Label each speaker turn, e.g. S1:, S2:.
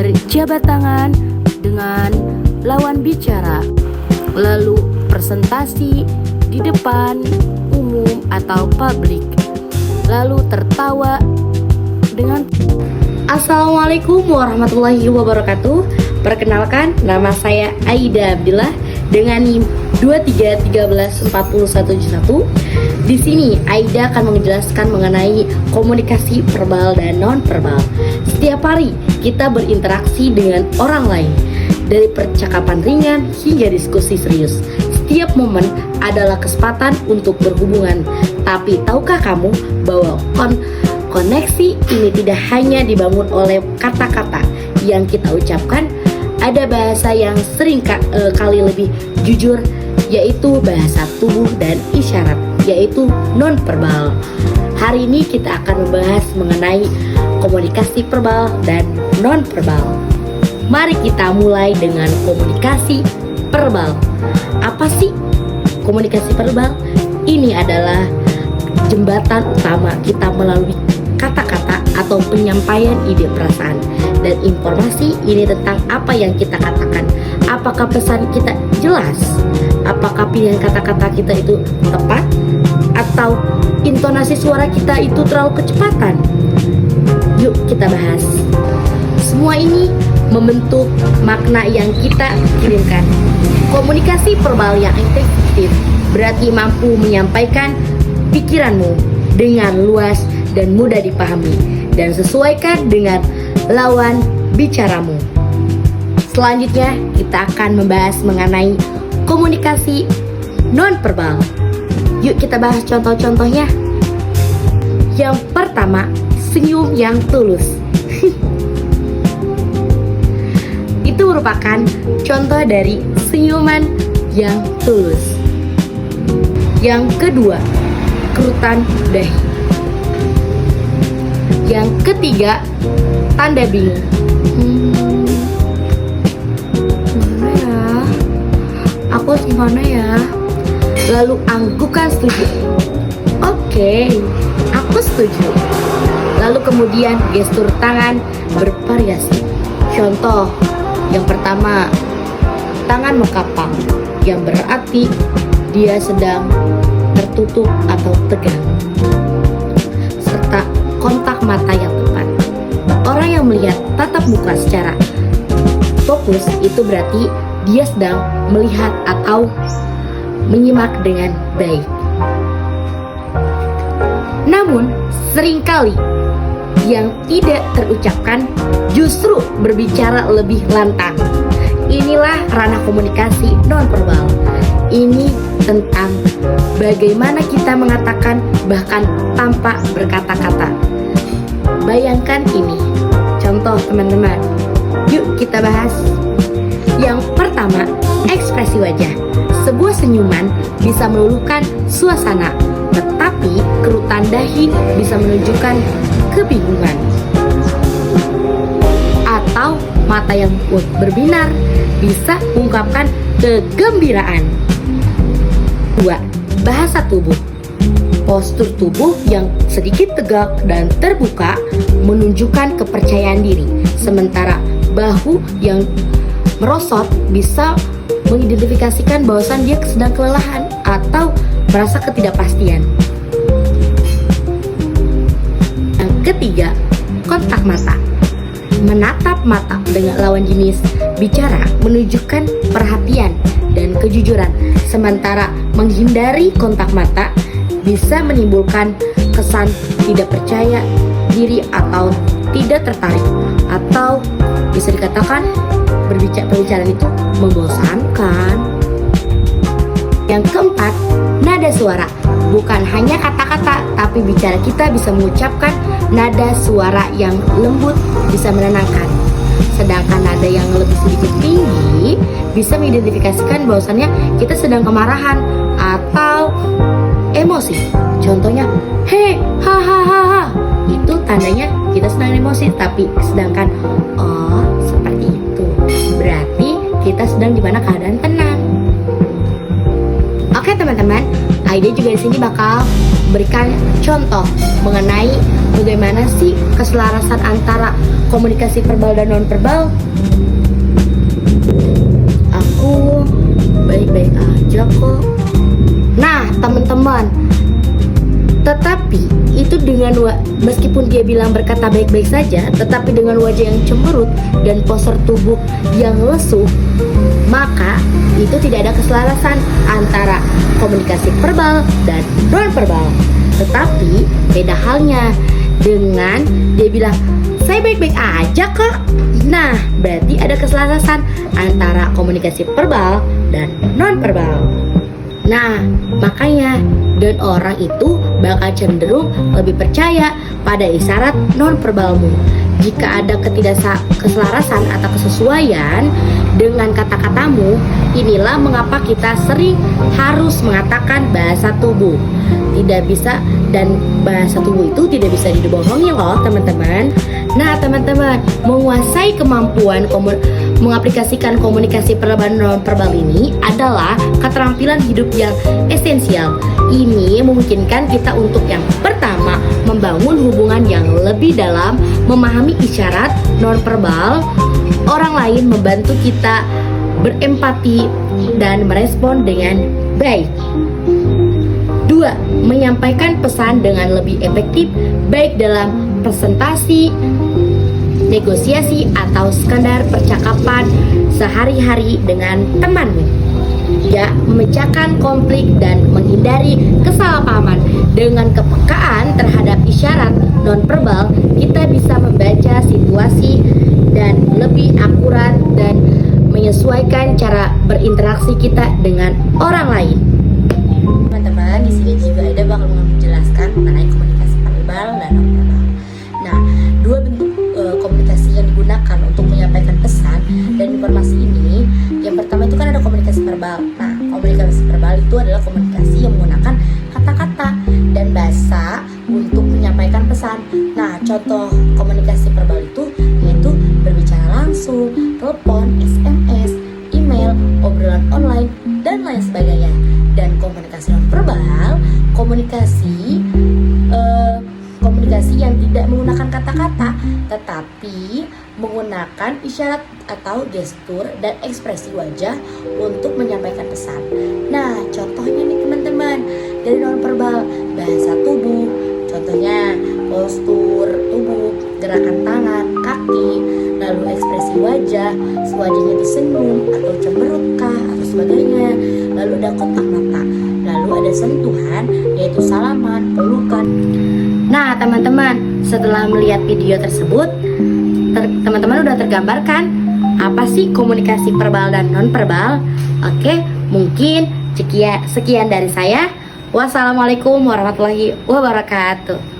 S1: berjabat tangan dengan lawan bicara, lalu presentasi di depan umum atau publik, lalu tertawa dengan
S2: Assalamualaikum warahmatullahi wabarakatuh. Perkenalkan, nama saya Aida Abdillah dengan NIM 23134171. Di sini Aida akan menjelaskan mengenai komunikasi verbal dan non verbal. Setiap hari kita berinteraksi dengan orang lain, dari percakapan ringan hingga diskusi serius. Setiap momen adalah kesempatan untuk berhubungan. Tapi tahukah kamu bahwa koneksi ini tidak hanya dibangun oleh kata-kata yang kita ucapkan? Ada bahasa yang sering kali lebih jujur, yaitu bahasa tubuh dan isyarat, yaitu non-verbal. Hari ini kita akan membahas mengenai komunikasi verbal dan non-verbal. Mari kita mulai dengan komunikasi verbal. Apa sih komunikasi verbal? Ini adalah jembatan utama kita melalui kata-kata atau penyampaian ide, perasaan, dan informasi ini tentang apa yang kita katakan. Apakah pesan kita jelas? Apakah pilihan kata-kata kita itu tepat? Atau intonasi suara kita itu terlalu kecepatan? Yuk kita bahas. Semua ini membentuk makna yang kita kirimkan. Komunikasi verbal yang efektif berarti mampu menyampaikan pikiranmu dengan luas dan mudah dipahami, dan sesuaikan dengan lawan bicaramu. Selanjutnya kita akan membahas mengenai komunikasi non-verbal. Yuk kita bahas contoh-contohnya. Yang pertama, senyum yang tulus. Itu merupakan contoh dari senyuman yang tulus. Yang kedua, kerutan dahi. Yang ketiga, tanda bingung. Mana ya? Aku gimana ya? Lalu anggukan setuju. Oke, aku setuju. Lalu kemudian gestur tangan bervariasi. Contoh, yang pertama, tangan mengkapang, yang berarti dia sedang tertutup atau tegang. Serta kontak mata yang tepat. Orang yang melihat tatap muka secara fokus itu berarti dia sedang melihat atau menyimak dengan baik. Namun seringkali yang tidak terucapkan justru berbicara lebih lantang. Inilah ranah komunikasi nonverbal. Ini tentang bagaimana kita mengatakan bahkan tanpa berkata-kata. Bayangkan ini, contoh teman-teman. Yuk kita bahas. Yang pertama, ekspresi wajah. Sebuah senyuman bisa meluluhkan suasana, tetapi kerutan dahi bisa menunjukkan kebingungan. Atau mata yang berbinar bisa mengungkapkan kegembiraan. 2. Bahasa tubuh. Postur tubuh yang sedikit tegak dan terbuka menunjukkan kepercayaan diri, sementara bahu yang merosot bisa mengidentifikasikan bahwasan dia sedang kelelahan atau merasa ketidakpastian. Yang ketiga, kontak mata. Menatap mata dengan lawan jenis bicara menunjukkan perhatian dan kejujuran, sementara menghindari kontak mata bisa menimbulkan kesan tidak percaya diri atau tidak tertarik, atau bisa dikatakan berbicara itu membosankan. Yang keempat, nada suara. Bukan hanya kata-kata, tapi bicara kita bisa mengucapkan nada suara yang lembut bisa menenangkan. Sedangkan nada yang lebih sedikit tinggi bisa mengidentifikasikan bahwasannya kita sedang kemarahan atau emosi. Contohnya, he, ha ha ha ha. Itu tandanya kita sedang emosi, tapi sedangkan oh seperti itu berarti kita sedang di mana keadaan tenang. Oke teman-teman, Aida juga di sini bakal berikan contoh mengenai bagaimana sih keselarasan antara komunikasi verbal dan nonverbal. Aku baik-baik aja kok. Nah, teman-teman, tetapi itu dengan meskipun dia bilang berkata baik-baik saja, tetapi dengan wajah yang cemberut dan postur tubuh yang lesu, maka itu tidak ada keselarasan antara komunikasi verbal dan non-verbal. Tetapi beda halnya dengan dia bilang saya baik-baik aja kok. Nah, berarti ada keselarasan antara komunikasi verbal dan non-verbal. Nah, makanya dan orang itu bakal cenderung lebih percaya pada isyarat non-verbalmu. Jika ada keselarasan atau kesesuaian dengan kata-katamu, inilah mengapa kita sering harus mengatakan bahasa tubuh. Tidak bisa, dan bahasa tubuh itu tidak bisa dibohongi loh teman-teman. Nah teman-teman, menguasai kemampuan mengaplikasikan komunikasi verbal dan non-verbal ini adalah keterampilan hidup yang esensial. Ini memungkinkan kita untuk yang pertama membangun hubungan yang lebih dalam, memahami isyarat non-verbal orang lain, membantu kita berempati dan merespon dengan baik. 2. Menyampaikan pesan dengan lebih efektif baik dalam presentasi, negosiasi, atau sekadar percakapan sehari-hari dengan temanmu. Ya, memecahkan konflik dan menghindari kesalahpahaman. Dengan kepekaan terhadap isyarat nonverbal, kita bisa membaca situasi dan lebih akurat dan menyesuaikan cara berinteraksi kita dengan orang lain. Teman-teman, di sini juga Aida bakal menjelaskan mengenai komunikasi verbal dan nonverbal. Nah, dua bentuk komunikasi yang digunakan untuk menyampaikan pesan dan informasi ini, yang pertama itu kan ada komunikasi verbal. Nah, komunikasi verbal itu adalah komunikasi yang menggunakan kata-kata dan bahasa untuk menyampaikan pesan. Nah, contoh komunikasi verbal itu yaitu berbicara langsung, telepon, SMS, email, obrolan online, dan lain sebagainya. Dan komunikasi nonverbal, komunikasi yang tidak menggunakan kata-kata, tetapi menggunakan isyarat atau gestur dan ekspresi wajah untuk menyampaikan pesan. Nah, contohnya nih teman-teman, dari nonverbal, bahasa tubuh, contohnya postur tubuh, gerakan tangan, kaki, lalu ekspresi wajah, wajahnya itu senyum atau cemberut kah atau sebagainya. Lalu ada kontak mata, lalu ada sentuhan, yaitu salaman, pelukan. Nah teman-teman, setelah melihat video tersebut, teman-teman udah tergambarkan apa sih komunikasi verbal dan non-verbal? Oke, mungkin sekian dari saya. Wassalamualaikum warahmatullahi wabarakatuh.